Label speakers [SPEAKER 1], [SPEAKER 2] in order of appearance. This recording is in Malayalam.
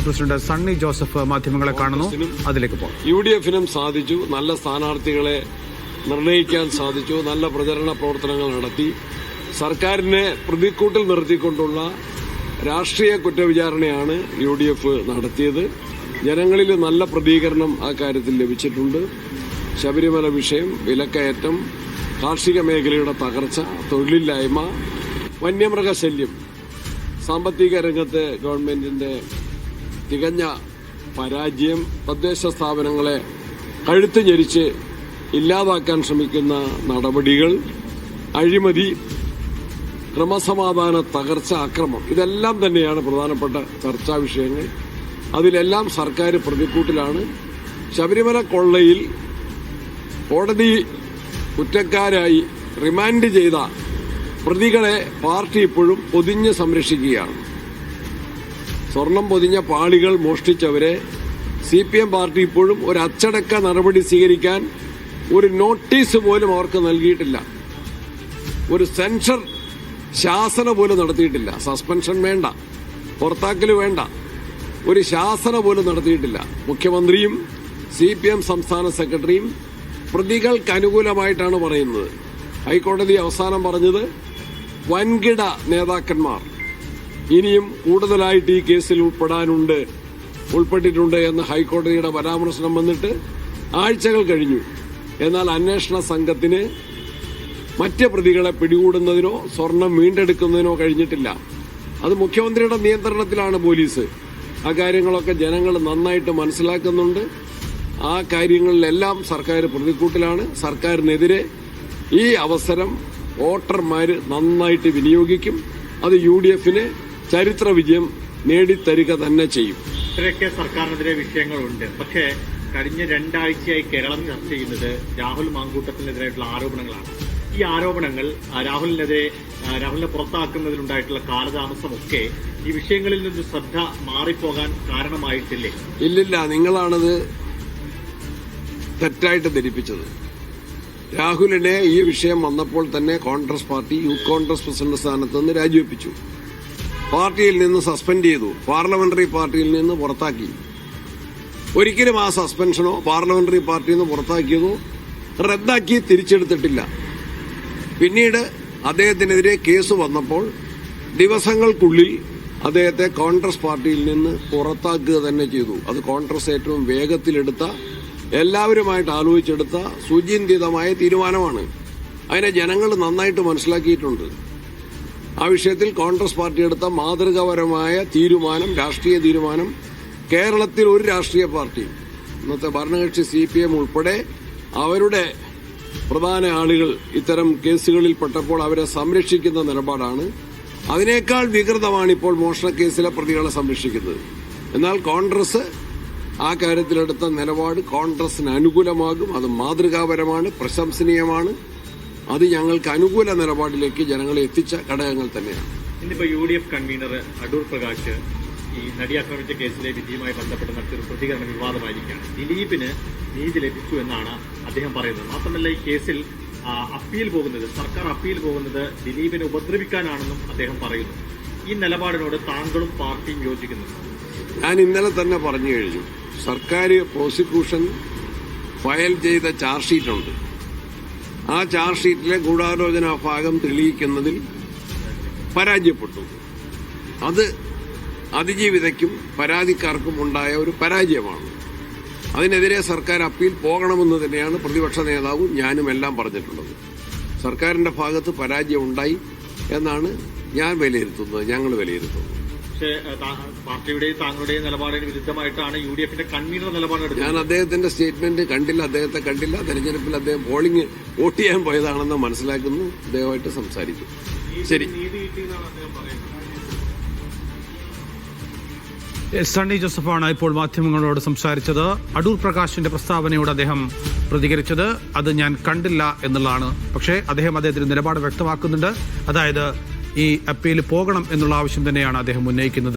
[SPEAKER 1] ഡി പ്രസിഡന്റ് സണ്ണി ജോസഫ് മാധ്യമങ്ങളെ കാണുന്നു. അതിലേക്ക് പോകാം.
[SPEAKER 2] UDF-നും സാധിച്ചു, നല്ല സ്ഥാനാർത്ഥികളെ നിർണയിക്കാൻ സാധിച്ചു, നല്ല പ്രചരണ പ്രവർത്തനങ്ങൾ നടത്തി. സർക്കാരിനെ പ്രതിക്കൂട്ടിൽ നിർത്തിക്കൊണ്ടുള്ള രാഷ്ട്രീയ കുറ്റവിചാരണയാണ് UDF നടത്തിയത്. ജനങ്ങളിൽ നല്ല പ്രതികരണം ആ കാര്യത്തിൽ ലഭിച്ചിട്ടുണ്ട്. ശബരിമല വിഷയം, വിലക്കയറ്റം, കാർഷിക മേഖലയുടെ തകർച്ച, തൊഴിലില്ലായ്മ, വന്യമൃഗശല്യം, സാമ്പത്തിക രംഗത്തെ ഗവൺമെന്റിന്റെ തികഞ്ഞ പരാജയം, തദ്ദേശ സ്ഥാപനങ്ങളെ കഴുത്ത് ഞെരിച്ച് ഇല്ലാതാക്കാൻ ശ്രമിക്കുന്ന നടപടികൾ, അഴിമതി, ക്രമസമാധാന തകർച്ച, അക്രമം, ഇതെല്ലാം തന്നെയാണ് പ്രധാനപ്പെട്ട ചർച്ചാ വിഷയങ്ങൾ. അതിലെല്ലാം സർക്കാർ പ്രതിക്കൂട്ടിലാണ്. ശബരിമല കൊള്ളയിൽ കോടതി കുറ്റക്കാരായി റിമാൻഡ് ചെയ്ത പ്രതികളെ പാർട്ടി ഇപ്പോഴും പൊതിഞ്ഞ് സംരക്ഷിക്കുകയാണ്. സ്വർണം പൊതിഞ്ഞ പാളികൾ മോഷ്ടിച്ചവരെ CPM പാർട്ടി ഇപ്പോഴും ഒരു അച്ചടക്ക നടപടി സ്വീകരിക്കാൻ ഒരു നോട്ടീസ് പോലും അവർക്ക് നൽകിയിട്ടില്ല. ഒരു സെൻസർ ശാസന പോലും നടത്തിയിട്ടില്ല. സസ്പെൻഷൻ വേണ്ട, പുറത്താക്കൽ വേണ്ട, ഒരു ശാസന പോലും നടത്തിയിട്ടില്ല. മുഖ്യമന്ത്രിയും CPM സംസ്ഥാന സെക്രട്ടറിയും പ്രതികൾക്ക് അനുകൂലമായിട്ടാണ് പറയുന്നത്. ഹൈക്കോടതി അവസാനം പറഞ്ഞത് വൻകിട നേതാക്കന്മാർ ഇനിയും കൂടുതലായിട്ട് ഈ കേസിൽ ഉൾപ്പെട്ടിട്ടുണ്ട് എന്ന് ഹൈക്കോടതിയുടെ പരാമർശനം വന്നിട്ട് ആഴ്ചകൾ കഴിഞ്ഞു. എന്നാൽ അന്വേഷണ സംഘത്തിന് മറ്റ് പ്രതികളെ പിടികൂടുന്നതിനോ സ്വർണം വീണ്ടെടുക്കുന്നതിനോ കഴിഞ്ഞിട്ടില്ല. അത് മുഖ്യമന്ത്രിയുടെ നിയന്ത്രണത്തിലാണ് പോലീസ്. ആ കാര്യങ്ങളൊക്കെ ജനങ്ങൾ നന്നായിട്ട് മനസ്സിലാക്കുന്നുണ്ട്. ആ കാര്യങ്ങളിലെല്ലാം സർക്കാർ പ്രതിക്കൂട്ടിലാണ്. സർക്കാരിനെതിരെ ഈ അവസരം വോട്ടർമാര് നന്നായിട്ട് വിനിയോഗിക്കും. അത് UDF-ന് ചരിത്ര വിജയം നേടിത്തരിക തന്നെ ചെയ്യും.
[SPEAKER 3] ഇത്രയൊക്കെ സർക്കാരിനെതിരെ വിഷയങ്ങളുണ്ട്. പക്ഷേ കഴിഞ്ഞ 2 ആഴ്ചയായി കേരളം ചർച്ച ചെയ്യുന്നത് രാഹുൽ മാങ്കൂട്ടത്തിനെതിരായിട്ടുള്ള ആരോപണങ്ങളാണ്. ഈ ആരോപണങ്ങൾ രാഹുലിനെ പുറത്താക്കുന്നതിലുണ്ടായിട്ടുള്ള കാലതാമസമൊക്കെ ഈ വിഷയങ്ങളിൽ നിന്ന് ശ്രദ്ധ മാറിപ്പോകാൻ കാരണമായിട്ടില്ലേ?
[SPEAKER 2] ഇല്ലില്ല, നിങ്ങളാണത് തെറ്റായിട്ട് ധരിപ്പിച്ചത്. രാഹുലിനെ ഈ വിഷയം വന്നപ്പോൾ തന്നെ Congress party youth Congress president സ്ഥാനത്ത് നിന്ന് രാജിവെപ്പിച്ചു. പാർട്ടിയിൽ നിന്ന് സസ്പെൻഡ് ചെയ്തു. പാർലമെന്ററി പാർട്ടിയിൽ നിന്ന് പുറത്താക്കി. ഒരിക്കലും ആ സസ്പെൻഷനോ പാർലമെന്ററി പാർട്ടിയിൽ നിന്ന് പുറത്താക്കിയതോ റദ്ദാക്കി തിരിച്ചെടുത്തിട്ടില്ല. പിന്നീട് അദ്ദേഹത്തിനെതിരെ കേസ് വന്നപ്പോൾ ദിവസങ്ങൾക്കുള്ളിൽ അദ്ദേഹത്തെ കോൺഗ്രസ് പാർട്ടിയിൽ നിന്ന് പുറത്താക്കുക തന്നെ ചെയ്തു. അത് കോൺഗ്രസ് ഏറ്റവും വേഗത്തിലെടുത്ത, എല്ലാവരുമായിട്ട് ആലോചിച്ചെടുത്ത സുചിന്തിതമായ തീരുമാനമാണ്. അതിനെ ജനങ്ങൾ നന്നായിട്ട് മനസ്സിലാക്കിയിട്ടുണ്ട്. ആ വിഷയത്തിൽ കോൺഗ്രസ് പാർട്ടി എടുത്ത മാതൃകാപരമായ തീരുമാനം, രാഷ്ട്രീയ തീരുമാനം, കേരളത്തിൽ ഒരു രാഷ്ട്രീയ പാർട്ടി, ഇന്നത്തെ ഭരണകക്ഷി CPM ഉൾപ്പെടെ അവരുടെ പ്രധാന ആളുകൾ ഇത്തരം കേസുകളിൽപ്പെട്ടപ്പോൾ അവരെ സംരക്ഷിക്കുന്ന നിലപാടാണ്. അതിനേക്കാൾ വികൃതമാണ് ഇപ്പോൾ മോഷണക്കേസിലെ പ്രതികളെ സംരക്ഷിക്കുന്നത്. എന്നാൽ കോൺഗ്രസ് ആ കാര്യത്തിലെടുത്ത നിലപാട് കോൺഗ്രസിന് അനുകൂലമാകും. അത് മാതൃകാപരമാണ്, പ്രശംസനീയമാണ്. അത് ഞങ്ങൾക്ക് അനുകൂല നിലപാടിലേക്ക് ജനങ്ങളെ എത്തിച്ച ഘടകങ്ങൾ തന്നെയാണ്.
[SPEAKER 3] ഇന്നിപ്പോ UDF കൺവീനർ അടൂർ പ്രകാശ് ഈ നടി ആക്രമിച്ച കേസിലെ വിധിയുമായി ബന്ധപ്പെട്ട് നടത്തിയൊരു പ്രതികരണം വിവാദമായിരിക്കുകയാണ്. ദിലീപിന് നീതി ലഭിച്ചു എന്നാണ് അദ്ദേഹം പറയുന്നത്. മാത്രമല്ല, ഈ കേസിൽ സർക്കാർ അപ്പീൽ പോകുന്നത് ദിലീപിനെ ഉപദ്രവിക്കാനാണെന്നും അദ്ദേഹം പറയുന്നു. ഈ നിലപാടിനോട് താങ്കളും പാർട്ടിയും യോജിക്കുന്നു?
[SPEAKER 2] ഞാൻ ഇന്നലെ തന്നെ പറഞ്ഞു കഴിഞ്ഞു. സർക്കാർ പ്രോസിക്യൂഷൻ ഫയൽ ചെയ്ത ചാർജ് ഷീറ്റുണ്ട്. ആ ചാർജ് ഷീറ്റിലെ ഗൂഢാലോചന ഭാഗം തെളിയിക്കുന്നതിൽ പരാജയപ്പെട്ടു. അത് അതിജീവിതയ്ക്കും പരാതിക്കാർക്കും ഉണ്ടായ ഒരു പരാജയമാണ്. അതിനെതിരെ സർക്കാർ അപ്പീൽ പോകണമെന്ന് തന്നെയാണ് പ്രതിപക്ഷ നേതാവും ഞാനും എല്ലാം പറഞ്ഞിട്ടുള്ളത്. സർക്കാരിന്റെ ഭാഗത്ത് പരാജയം ഉണ്ടായി എന്നാണ് ഞങ്ങൾ വിലയിരുത്തുന്നത്.
[SPEAKER 3] പക്ഷേ പാർട്ടിയുടെയും താങ്കളുടെയും നിലപാടിന് വിരുദ്ധമായിട്ടാണ് UDF-ന്റെ കൺവീനർ നിലപാടെടുത്തത്.
[SPEAKER 2] ഞാൻ അദ്ദേഹത്തിന്റെ സ്റ്റേറ്റ്മെന്റ് കണ്ടില്ല. അദ്ദേഹത്തെ കണ്ടില്ല. തെരഞ്ഞെടുപ്പിൽ അദ്ദേഹം വോട്ട് ചെയ്യാൻ പോയതാണെന്ന് മനസ്സിലാക്കുന്നു. അദ്ദേഹമായിട്ട് സംസാരിക്കും. ശരി.
[SPEAKER 1] സണ്ണി ജോസഫാണ് ഇപ്പോൾ മാധ്യമങ്ങളോട് സംസാരിച്ചത്. അടൂർ പ്രകാശിന്റെ പ്രസ്താവനയോട് അദ്ദേഹം പ്രതികരിച്ചത് അത് ഞാൻ കണ്ടില്ല എന്നുള്ളതാണ്. പക്ഷേ അദ്ദേഹത്തിന്റെ നിലപാട് വ്യക്തമാക്കുന്നുണ്ട്. അതായത് ഈ അപ്പീൽ പോകണം എന്നുള്ള ആവശ്യം തന്നെയാണ് അദ്ദേഹം ഉന്നയിക്കുന്നത്.